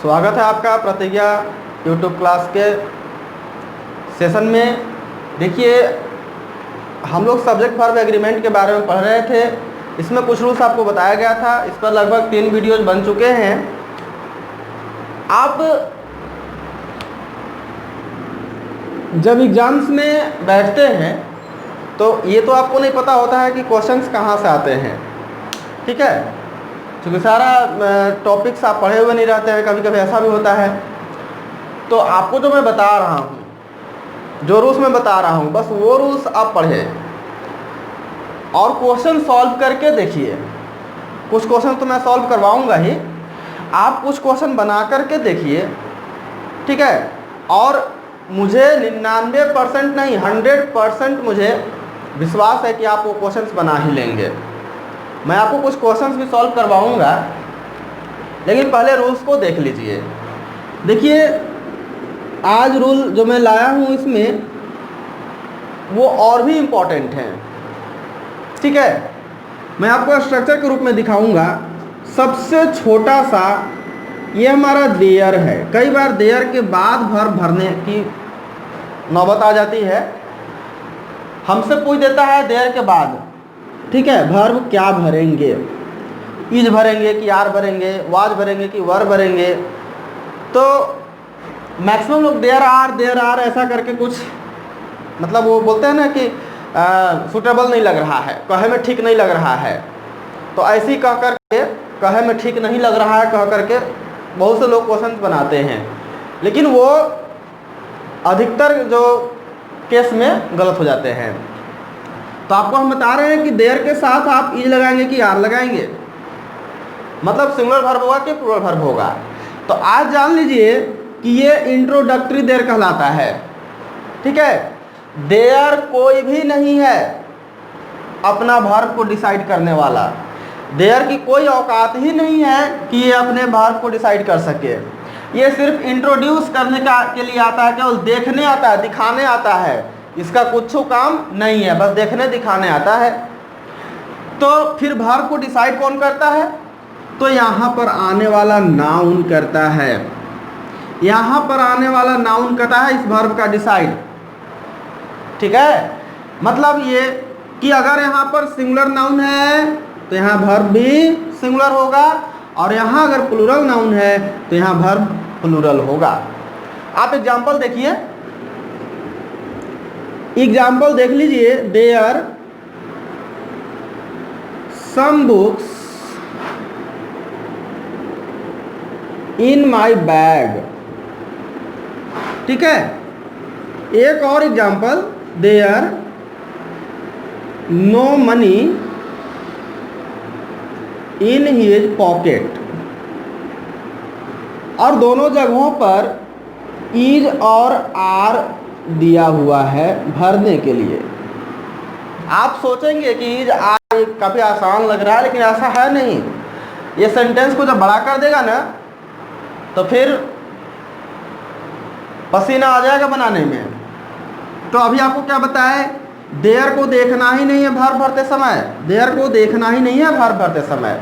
स्वागत है आपका प्रतिज्ञा यूट्यूब क्लास के सेशन में। देखिए, हम लोग सब्जेक्ट वर्ब एग्रीमेंट के बारे में पढ़ रहे थे। इसमें कुछ रूल्स आपको बताया गया था। इस पर लगभग 3 वीडियोज बन चुके हैं। आप जब एग्जाम्स में बैठते हैं तो ये तो आपको नहीं पता होता है कि क्वेश्चंस कहाँ से आते हैं, ठीक है, क्योंकि सारा टॉपिक्स आप पढ़े हुए नहीं रहते हैं। कभी कभी ऐसा भी होता है। तो आपको जो मैं बता रहा हूँ, जो रूल्स मैं बता रहा हूँ, बस वो रूल्स आप पढ़ें और क्वेश्चन सॉल्व करके देखिए। कुछ क्वेश्चन तो मैं सॉल्व करवाऊँगा ही, आप कुछ क्वेश्चन बना करके देखिए, ठीक है। और मुझे 99% नहीं 100% मुझे विश्वास है कि आप वो क्वेश्चंस बना ही लेंगे। मैं आपको कुछ क्वेश्चंस भी सॉल्व करवाऊंगा, लेकिन पहले रूल्स को देख लीजिए। देखिए, आज रूल जो मैं लाया हूँ इसमें वो और भी इम्पोर्टेंट हैं, ठीक है। मैं आपको स्ट्रक्चर के रूप में दिखाऊंगा। सबसे छोटा सा ये हमारा देयर है। कई बार देयर के बाद वर्ब भरने की नौबत आ जाती है। हमसे पूछ देता है देयर के बाद, ठीक है, वर्ब क्या भरेंगे, इज भरेंगे कि आर भरेंगे, वाज भरेंगे कि वर भरेंगे। तो मैक्सिमम लोग देयर आर ऐसा करके कुछ, मतलब वो बोलते हैं ना कि सूटेबल नहीं लग रहा है, कहे में ठीक नहीं लग रहा है। तो ऐसे ही कह करके, कहे में ठीक नहीं लग रहा है कह करके बहुत से लोग क्वेश्चन बनाते हैं, लेकिन वो अधिकतर जो केस में गलत हो जाते हैं। तो आपको हम बता रहे हैं कि देयर के साथ आप इज लगाएंगे कि आर लगाएंगे, मतलब सिंगुलर वर्ब होगा कि प्लूरल वर्ब होगा। तो आज जान लीजिए कि ये इंट्रोडक्टरी देयर कहलाता है, ठीक है। देयर कोई भी नहीं है अपना वर्ब को डिसाइड करने वाला। देयर की कोई औकात ही नहीं है कि ये अपने वर्ब को डिसाइड कर सके। ये सिर्फ इंट्रोड्यूस करने के लिए आता है, केवल देखने आता है, दिखाने आता है। इसका कुछ काम नहीं है, बस देखने दिखाने आता है। तो फिर वर्ब को डिसाइड कौन करता है? तो यहाँ पर आने वाला नाउन करता है। यहाँ पर आने वाला नाउन करता है इस वर्ब का डिसाइड, ठीक है। मतलब ये कि अगर यहाँ पर सिंगुलर नाउन है तो यहाँ वर्ब भी सिंगुलर होगा, और यहाँ अगर प्लूरल नाउन है तो यहाँ वर्ब प्लूरल होगा। आप एग्जाम्पल देखिए, एग्जाम्पल देख लीजिए। There some books in my bag, ठीक है। एक और example, there no money in his pocket. और दोनों जगहों पर इज और आर दिया हुआ है भरने के लिए। आप सोचेंगे कि इज आर काफ़ी आसान लग रहा है, लेकिन ऐसा है नहीं। ये सेंटेंस को जब बड़ा कर देगा ना तो फिर पसीना आ जाएगा बनाने में। तो अभी आपको क्या बताए, देयर को देखना ही नहीं है वर्ब भरते समय, देयर को देखना ही नहीं है वर्ब भरते समय।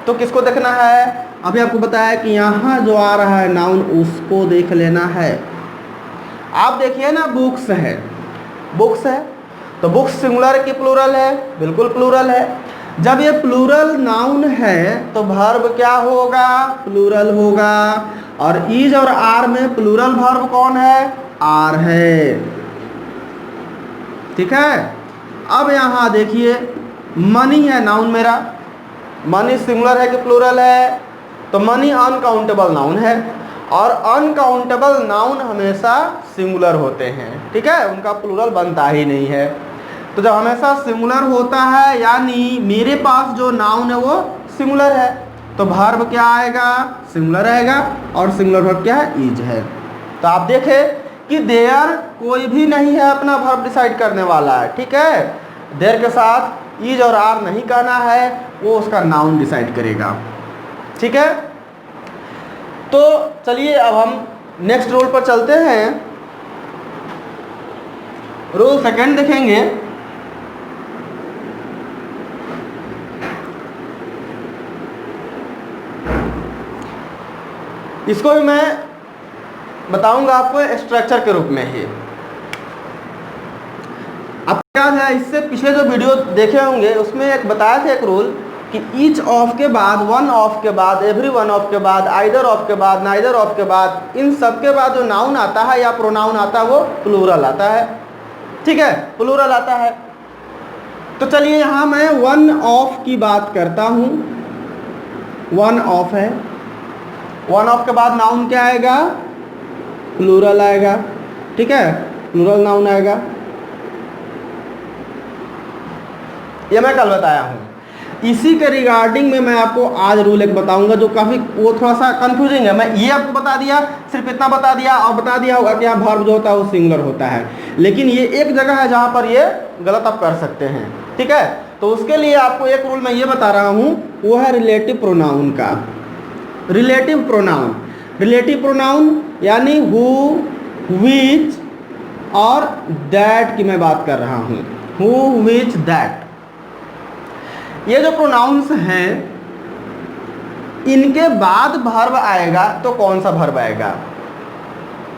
तो किसको देखना है? अभी आपको बताया कि यहाँ जो आ रहा है नाउन, उसको देख लेना है। आप देखिए ना, बुक्स है, बुक्स है तो बुक्स सिंगुलर की प्लूरल है? बिल्कुल प्लूरल है। जब ये प्लूरल नाउन है तो वर्ब क्या होगा? प्लूरल होगा। और इज और आर में प्लूरल वर्ब कौन है? आर है, ठीक है। अब यहाँ देखिए, मनी है नाउन मेरा। मनी सिंगुलर है कि प्लूरल है? तो मनी अनकाउंटेबल नाउन है, और अनकाउंटेबल नाउन हमेशा सिंगुलर होते हैं, ठीक है, उनका प्लूरल बनता ही नहीं है। तो जब हमेशा सिंगुलर होता है, यानी मेरे पास जो नाउन है वो सिंगुलर है, तो वर्ब क्या आएगा? सिंगुलर आएगा। और सिंगुलर वर्ब क्या है? इज है। तो आप देखें कि देयर कोई भी नहीं है अपना वर्ब डिसाइड करने वाला है, ठीक है। देयर के साथ इज और आर नहीं कहना है, वो उसका नाउन डिसाइड करेगा, ठीक है। तो चलिए अब हम नेक्स्ट रूल पर चलते हैं। रूल सेकंड देखेंगे। इसको भी मैं बताऊंगा आपको स्ट्रक्चर के रूप में ही। आपको याद है इससे पिछले जो वीडियो देखे होंगे उसमें एक बताया था एक रूल कि ईच ऑफ के बाद, वन ऑफ के बाद, एवरी वन ऑफ के बाद, आइदर ऑफ के बाद, नाइदर ऑफ के बाद, इन सब के बाद जो नाउन आता है या प्रोनाउन आता है वो प्लूरल आता है। ठीक है, प्लूरल आता है। तो चलिए यहाँ मैं वन ऑफ की बात करता हूँ। वन ऑफ है, वन ऑफ के बाद नाउन क्या आएगा? प्लूरल आएगा। ठीक है, प्लूरल नाउन आएगा। ये मैं कल बताया हूँ। इसी के रिगार्डिंग में मैं आपको आज रूल एक बताऊंगा जो काफ़ी वो थोड़ा सा कंफ्यूजिंग है। मैं ये आपको बता दिया, सिर्फ इतना बता दिया और बता दिया होगा कि यहाँ वर्ब जो होता है वो सिंगुलर होता है, लेकिन ये एक जगह है जहाँ पर ये गलत आप कर सकते हैं। ठीक है, तो उसके लिए आपको एक रूल मैं ये बता रहा हूँ, वो है रिलेटिव प्रोनाउन का। रिलेटिव प्रोनाउन, रिलेटिव प्रोनाउन यानी हु, विच और दैट की मैं बात कर रहा हूँ। हु, विच, दैट, ये जो प्रोनाउंस हैं इनके बाद वर्ब आएगा तो कौन सा वर्ब आएगा?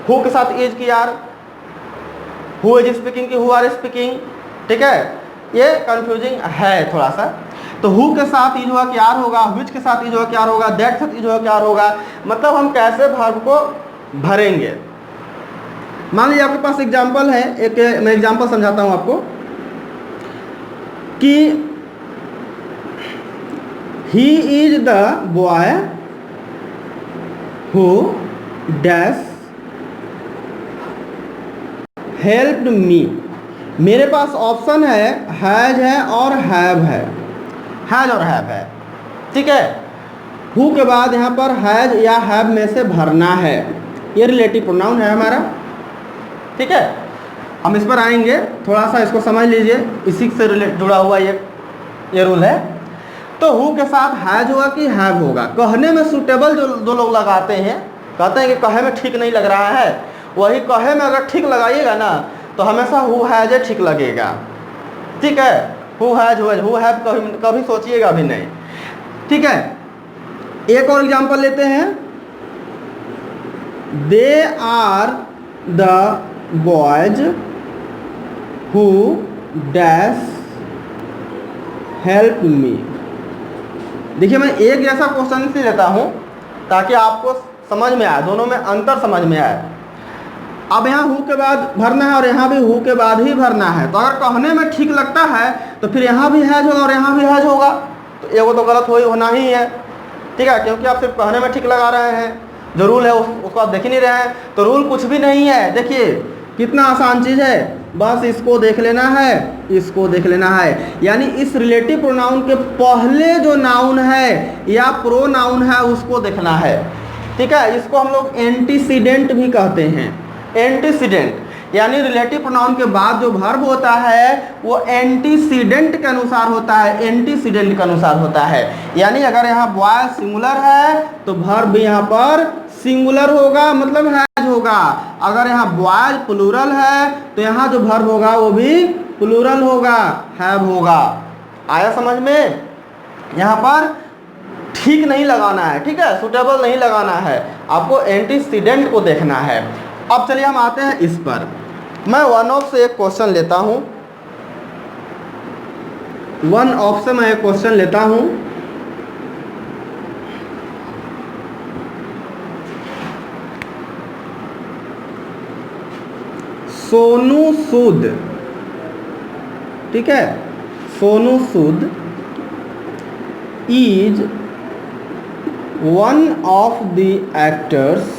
हु के साथ इज की यार, हु इज स्पीकिंग की हु आर स्पीकिंग। ठीक है, ये कंफ्यूजिंग है थोड़ा सा। तो हु के साथ इज हुआ क्या होगा, विच के साथ इज हुआ क्या होगा, दैट के साथ इज हुआ क्या होगा, मतलब हम कैसे वर्ब को भरेंगे। मान लीजिए आपके पास एग्जाम्पल है, एक मैं एग्जाम्पल समझाता हूँ आपको कि He is the boy who dash helped me। मेरे पास ऑप्शन है हैज है और हैव है, हैज और हैव है। ठीक है, हु के बाद यहाँ पर हैज या हैव में से भरना है, ये रिलेटिव प्रोनाउन है हमारा। ठीक है, हम इस पर आएंगे, थोड़ा सा इसको समझ लीजिए, इसी से जुड़ा हुआ ये रूल है। तो हु के साथ हैज होगा कि हैव होगा। कहने में सूटेबल जो लोग लगाते हैं, कहते हैं कि कहे में ठीक नहीं लग रहा है, वही कहे में अगर ठीक लगाइएगा ना तो हमेशा हु हैज ठीक लगेगा। ठीक है, हु हैज, हु हैव कभी सोचिएगा भी नहीं। ठीक है, एक और एग्जांपल लेते हैं। They are the boys who dash help me. देखिए मैं एक जैसा क्वेश्चन से लेता हूँ ताकि आपको समझ में आए, दोनों में अंतर समझ में आए। अब यहाँ हु के बाद भरना है और यहाँ भी हु के बाद ही भरना है। तो अगर कहने में ठीक लगता है तो फिर यहाँ भी हैज होगा और यहाँ भी हैज होगा, तो ये वो तो गलत होना ही है। ठीक है, क्योंकि आप सिर्फ कहने में ठीक लगा रहे हैं, जो रूल है उसको आप देख ही नहीं रहे हैं। तो रूल कुछ भी नहीं है। देखिए कितना आसान चीज़ है, बस इसको देख लेना है, इसको देख लेना है। यानी इस रिलेटिव प्रोनाउन के पहले जो नाउन है या प्रोनाउन है उसको देखना है। ठीक है, इसको हम लोग एंटीसीडेंट भी कहते हैं। एंटीसीडेंट यानी रिलेटिव प्रोनाउन के बाद जो वर्ब होता है वो एंटीसीडेंट के अनुसार होता है, एंटीसीडेंट के अनुसार होता है। यानी अगर यहाँ बॉय सिंगुलर है तो वर्ब भी यहाँ पर सिंगुलर होगा, मतलब हैज होगा। अगर यहाँ बॉयज प्लूरल है तो यहाँ जो वर्ब होगा वो भी प्लूरल होगा, हैव होगा। आया समझ में? यहाँ पर ठीक नहीं लगाना है, ठीक है, सुटेबल नहीं लगाना है, आपको एंटीसीडेंट को देखना है। अब चलिए हम आते हैं इस पर। मैं वन ऑफ से एक क्वेश्चन लेता हूँ, वन ऑफ से मैं एक क्वेश्चन लेता हूँ। सोनू सूद, ठीक है, Sonu Sood is one of the actors,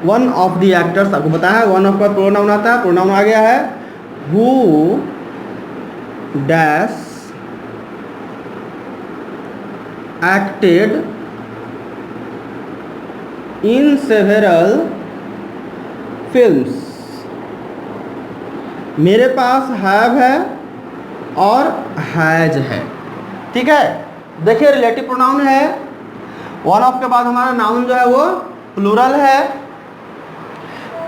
one of the actors आपको पता है वन ऑफ का प्रोनाउन आता है, प्रोनाउन आ गया है who dash acted in several films. मेरे पास हैव है और हैज है, ठीक है। देखिए रिलेटिव प्रोनाउन है, वन ऑफ के बाद हमारा नाउन जो है वो प्लूरल है।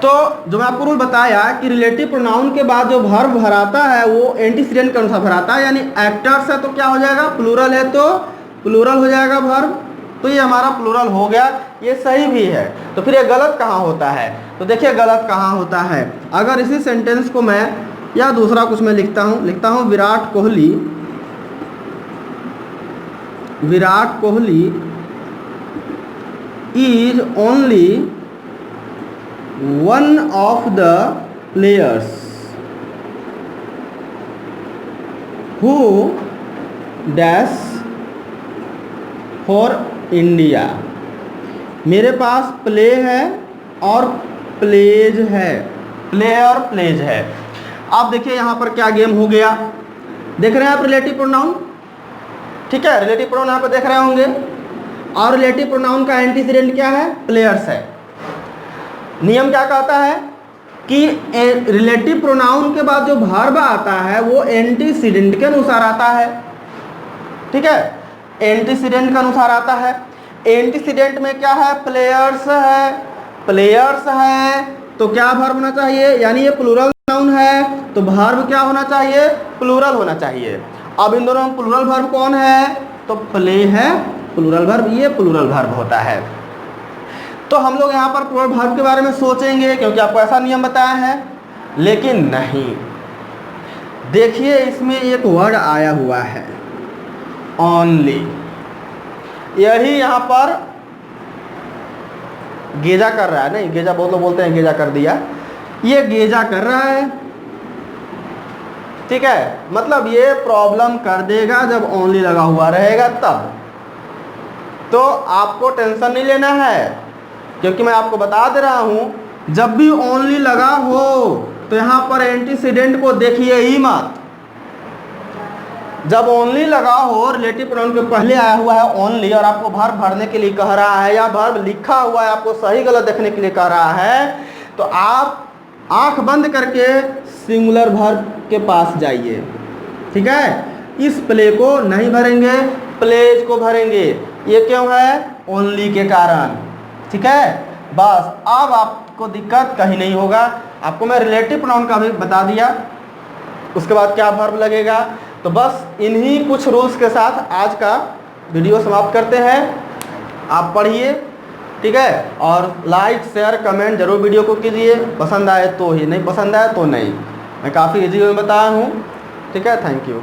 तो जो मैं आपको रूल बताया कि रिलेटिव प्रोनाउन के बाद जो वर्ब भराता है वो एंटीसीडेंट के अनुसार भराता है, यानी एक्टर्स है तो क्या हो जाएगा, प्लूरल है तो प्लूरल हो जाएगा वर्ब, तो ये हमारा प्लूरल हो गया, ये सही भी है। तो फिर ये गलत कहाँ होता है? तो देखिए गलत कहाँ होता है। अगर इसी सेंटेंस को मैं या दूसरा कुछ मैं लिखता हूँ Virat Kohli is only one of the players who dash for India. मेरे पास प्ले है और प्लेज है, प्ले और प्लेज है। आप देखिए यहाँ पर क्या गेम हो गया, देख रहे हैं आप रिलेटिव प्रोनाउन, ठीक है, रिलेटिव प्रोनाउन यहाँ पर देख रहे होंगे। और रिलेटिव प्रोनाउन का एंटीसीडेंट क्या है? प्लेयर्स है। नियम क्या कहता है कि रिलेटिव प्रोनाउन के बाद जो वर्ब आता है वो एंटीसीडेंट के अनुसार आता है, ठीक है, एंटीसीडेंट के अनुसार आता है। एंटीसीडेंट में क्या है? प्लेयर्स है, प्लेयर्स है तो क्या वर्ब होना चाहिए? यानी ये प्लूरल नाउन है तो वर्ब क्या होना चाहिए? प्लूरल होना चाहिए। अब इन दोनों में प्लूरल वर्ब कौन है? तो प्ले है प्लूरल वर्ब, ये प्लूरल वर्ब होता है। तो हम लोग यहाँ पर प्लूरल वर्ब के बारे में सोचेंगे क्योंकि आपको ऐसा नियम बताया है, लेकिन नहीं। देखिए इसमें एक वर्ड आया हुआ है ओनली, यही यहाँ पर गेजा कर रहा है, नहीं गेजा बहुत लोग बोलते हैं गेजा कर दिया, ये गेजा कर रहा है, ठीक है। मतलब ये प्रॉब्लम कर देगा जब ओनली लगा हुआ रहेगा तब। तो आपको टेंशन नहीं लेना है क्योंकि मैं आपको बता दे रहा हूं जब भी ओनली लगा हो तो यहाँ पर एंटीसीडेंट को देखिए ही मत। जब ओनली लगा हो, रिलेटिव प्रोनाउन के पहले आया हुआ है ओनली और आपको वर्ब भरने के लिए कह रहा है या वर्ब लिखा हुआ है आपको सही गलत देखने के लिए कह रहा है, तो आप आंख बंद करके सिंगुलर वर्ब के पास जाइए, ठीक है। इस प्ले को नहीं भरेंगे, प्लेज को भरेंगे। ये क्यों है? ओनली के कारण, ठीक है। बस अब आपको दिक्कत कहीं नहीं होगा। आपको मैं रिलेटिव प्रोनाउन का भी बता दिया, उसके बाद क्या वर्ब लगेगा। तो बस इन्हीं कुछ रूल्स के साथ आज का वीडियो समाप्त करते हैं। आप पढ़िए, ठीक है, और लाइक शेयर कमेंट जरूर वीडियो को कीजिए। पसंद आए तो ही, नहीं पसंद आए तो नहीं। मैं काफ़ी इजी में बताया हूँ, ठीक है। Thank you.